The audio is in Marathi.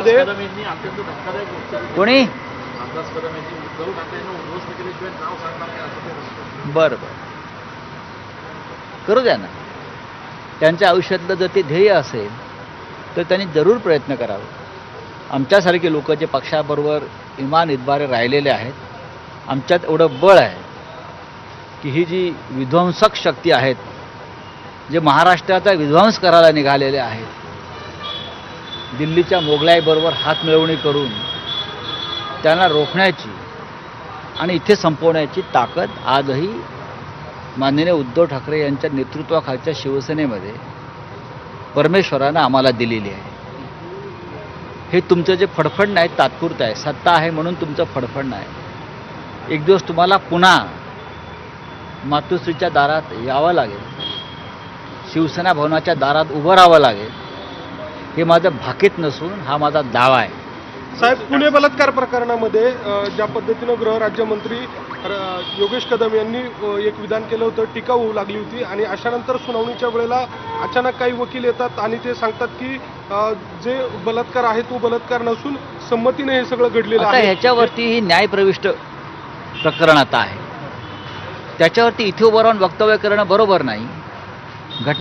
कदम यांनी अत्यंत धक्कादायक वक्तव्य कोणी रामदास कदम यांनी उद्धव ठाकरेंना उद्ध्वस्त केल्याशिवाय नाव सांगणार नाही असं ते म्हणतात. बरं बरं करू द्या ना. त्यांच्या आयुष्यातलं जर ते ध्येय असेल तर त्यांनी जरूर प्रयत्न करावे. आमच्यासारखे लोक जे पक्षाबरोबर इमान इतबारे राहिलेले आहेत, आमच्यात एवढं बळ आहे की ही जी विध्वंसक शक्ती आहेत, जे महाराष्ट्राचा विध्वंस करायला निघालेले आहेत, दिल्लीच्या मोगलाईबरोबर हात मिळवणी करून त्यांना रोखण्याची आणि इथे संपवण्याची ताकद आजही माननीय उद्धव ठाकरे यांच्या नेतृत्वाखालच्या शिवसेनेमध्ये परमेश्वरानं आम्हाला दिलेली आहे. हे तुमचं जे फडफडणं आहे तात्पुरतं आहे. सत्ता आहे म्हणून तुमचं फडफडणं आहे. एक दिवस तुम्हाला पुन्हा मातोश्रीच्या दारात यावं लागेल, शिवसेना भवनाच्या दारात उभं राहावं लागेल. हे माझं भाकीत नसून हा माझा दावा आहे. साहेब, पुणे बलात्कार प्रकरणामध्ये ज्या पद्धतीनं गृहराज्यमंत्री योगेश कदम यांनी एक विधान केलं होतं, टीका होऊ लागली होती आणि अशानंतर सुनावणीच्या वेळेला अचानक काही वकील येतात आणि ते सांगतात की जे बलात्कार आहे तो बलात्कार नसून संमतीने हे सगळं घडलेलं आता आहे. ह्याच्यावरती ही न्यायप्रविष्ट प्रकरण आता आहे. त्याच्यावरती इथे उभं राहून वक्तव्य करणं बरोबर नाही.